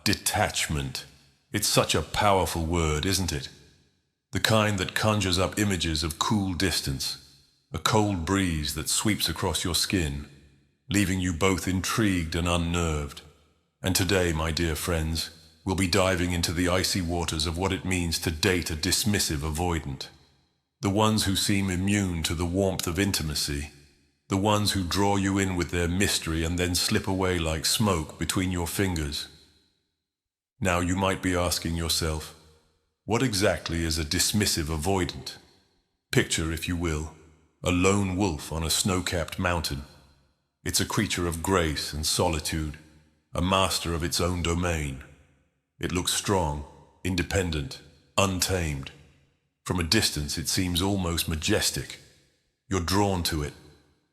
Detachment. It's such a powerful word, isn't it? The kind that conjures up images of cool distance, a cold breeze that sweeps across your skin, leaving you both intrigued and unnerved. And today, my dear friends, we'll be diving into the icy waters of what it means to date a dismissive avoidant. The ones who seem immune to the warmth of intimacy, the ones who draw you in with their mystery and then slip away like smoke between your fingers. Now you might be asking yourself, what exactly is a dismissive avoidant? Picture, if you will, a lone wolf on a snow-capped mountain. It's a creature of grace and solitude, a master of its own domain. It looks strong, independent, untamed. From a distance it seems almost majestic. You're drawn to it,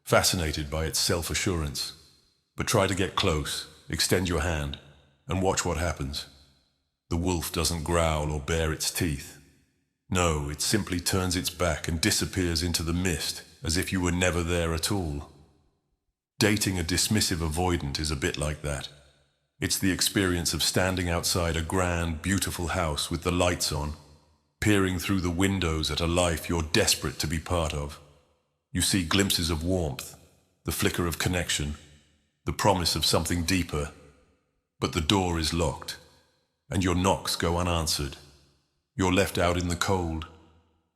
fascinated by its self-assurance. But try to get close, extend your hand, and watch what happens. The wolf doesn't growl or bare its teeth. No, it simply turns its back and disappears into the mist, as if you were never there at all. Dating a dismissive avoidant is a bit like that. It's the experience of standing outside a grand, beautiful house with the lights on, peering through the windows at a life you're desperate to be part of. You see glimpses of warmth, the flicker of connection, the promise of something deeper. But the door is locked, and your knocks go unanswered. You're left out in the cold,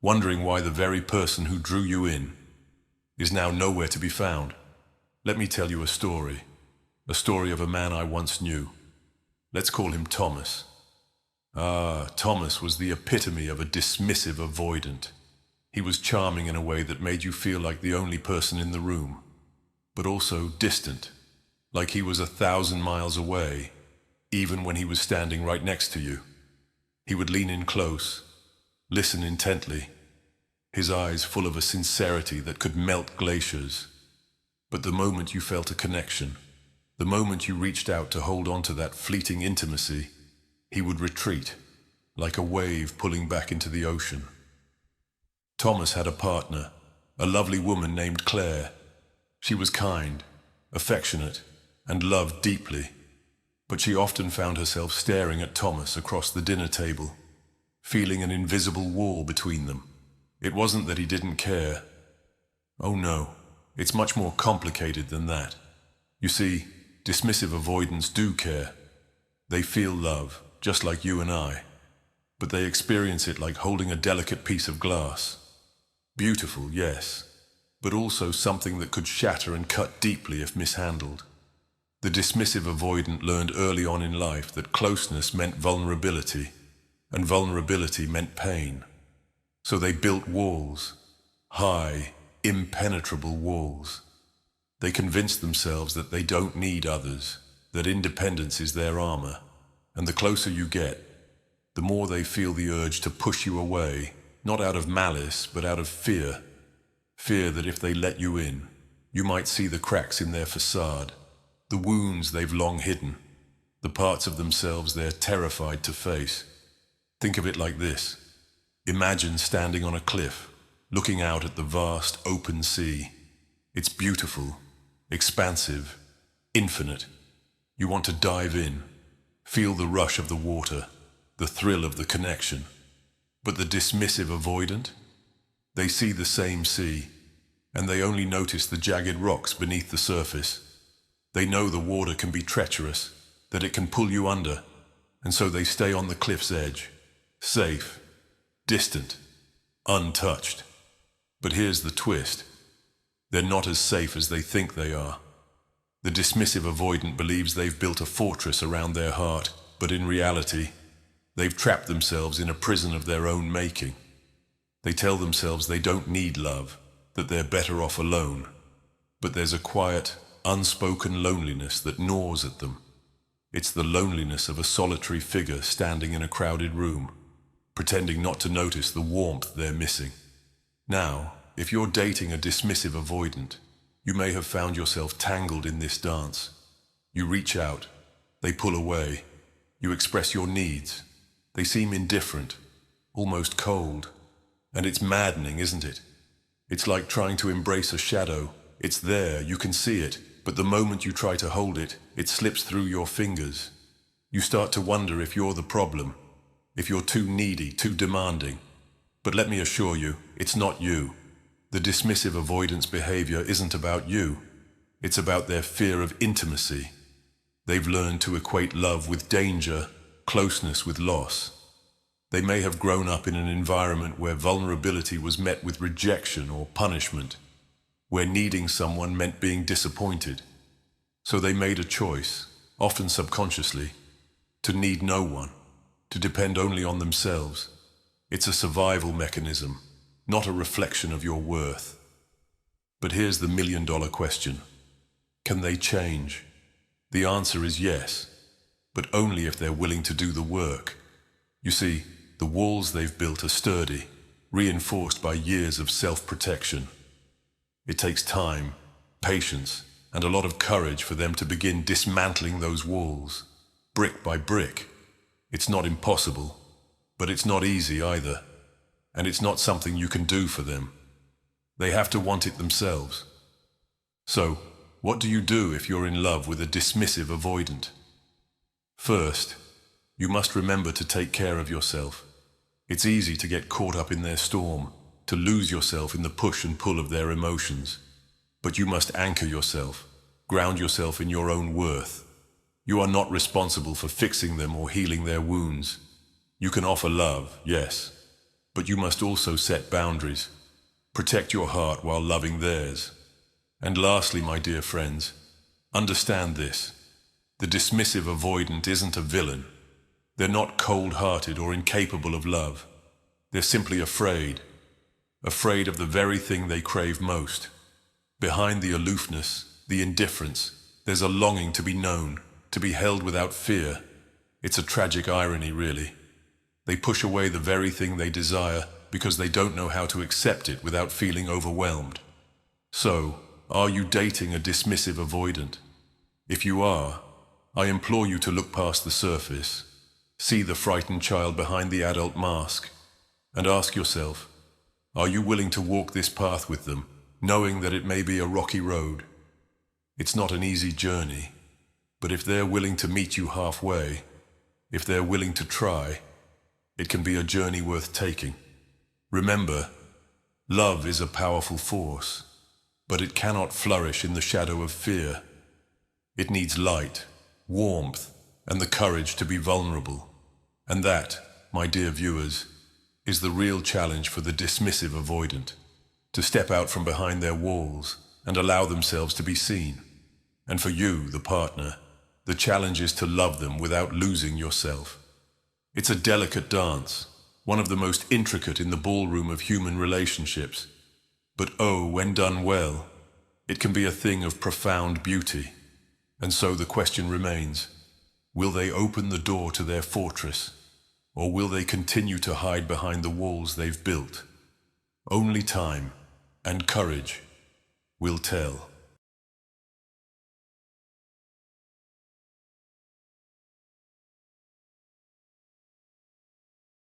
wondering why the very person who drew you in is now nowhere to be found. Let me tell you a story of a man I once knew. Let's call him Thomas. Thomas was the epitome of a dismissive avoidant. He was charming in a way that made you feel like the only person in the room, but also distant, like he was 1,000 miles away, even when he was standing right next to you. He would lean in close, listen intently, his eyes full of a sincerity that could melt glaciers. But the moment you felt a connection, the moment you reached out to hold on to that fleeting intimacy, he would retreat, like a wave pulling back into the ocean. Thomas had a partner, a lovely woman named Claire. She was kind, affectionate, and loved deeply. But she often found herself staring at Thomas across the dinner table, feeling an invisible wall between them. It wasn't that he didn't care. Oh no, it's much more complicated than that. You see, dismissive avoidants do care. They feel love, just like you and I, but they experience it like holding a delicate piece of glass. Beautiful, yes, but also something that could shatter and cut deeply if mishandled. The dismissive avoidant learned early on in life that closeness meant vulnerability, and vulnerability meant pain. So they built walls, high, impenetrable walls. They convinced themselves that they don't need others, that independence is their armor, and the closer you get, the more they feel the urge to push you away, not out of malice, but out of fear. Fear that if they let you in, you might see the cracks in their facade, the wounds they've long hidden, the parts of themselves they're terrified to face. Think of it like this. Imagine standing on a cliff, looking out at the vast open sea. It's beautiful, expansive, infinite. You want to dive in, feel the rush of the water, the thrill of the connection. But the dismissive avoidant? They see the same sea, and they only notice the jagged rocks beneath the surface. They know the water can be treacherous, that it can pull you under, and so they stay on the cliff's edge, safe, distant, untouched. But here's the twist. They're not as safe as they think they are. The dismissive avoidant believes they've built a fortress around their heart, but in reality, they've trapped themselves in a prison of their own making. They tell themselves they don't need love, that they're better off alone. But there's a quiet, unspoken loneliness that gnaws at them. It's the loneliness of a solitary figure standing in a crowded room, pretending not to notice the warmth they're missing. Now, if you're dating a dismissive avoidant, you may have found yourself tangled in this dance. You reach out, they pull away, you express your needs. They seem indifferent, almost cold, and it's maddening, isn't it? It's like trying to embrace a shadow. It's there, you can see it, but the moment you try to hold it, it slips through your fingers. You start to wonder if you're the problem, if you're too needy, too demanding. But let me assure you, it's not you. The dismissive avoidance behavior isn't about you. It's about their fear of intimacy. They've learned to equate love with danger, closeness with loss. They may have grown up in an environment where vulnerability was met with rejection or punishment, where needing someone meant being disappointed. So they made a choice, often subconsciously, to need no one, to depend only on themselves. It's a survival mechanism, not a reflection of your worth. But here's the million-dollar question. Can they change? The answer is yes, but only if they're willing to do the work. You see, the walls they've built are sturdy, reinforced by years of self-protection. It takes time, patience, and a lot of courage for them to begin dismantling those walls, brick by brick. It's not impossible, but it's not easy either, and it's not something you can do for them. They have to want it themselves. So, what do you do if you're in love with a dismissive avoidant? First, you must remember to take care of yourself. It's easy to get caught up in their storm, to lose yourself in the push and pull of their emotions. But you must anchor yourself, ground yourself in your own worth. You are not responsible for fixing them or healing their wounds. You can offer love, yes, but you must also set boundaries. Protect your heart while loving theirs. And lastly, my dear friends, understand this. The dismissive avoidant isn't a villain. They're not cold-hearted or incapable of love. They're simply afraid of the very thing they crave most. Behind the aloofness, the indifference, there's a longing to be known, to be held without fear. It's a tragic irony, really. They push away the very thing they desire because they don't know how to accept it without feeling overwhelmed. So, are you dating a dismissive avoidant? If you are, I implore you to look past the surface, see the frightened child behind the adult mask, and ask yourself, are you willing to walk this path with them, knowing that it may be a rocky road? It's not an easy journey, but if they're willing to meet you halfway, if they're willing to try, it can be a journey worth taking. Remember, love is a powerful force, but it cannot flourish in the shadow of fear. It needs light, warmth, and the courage to be vulnerable. And that, my dear viewers, is the real challenge for the dismissive avoidant, to step out from behind their walls and allow themselves to be seen. And for you, the partner, the challenge is to love them without losing yourself. It's a delicate dance, one of the most intricate in the ballroom of human relationships. But oh, when done well, it can be a thing of profound beauty. And so the question remains, will they open the door to their fortress, or will they continue to hide behind the walls they've built? Only time and courage will tell.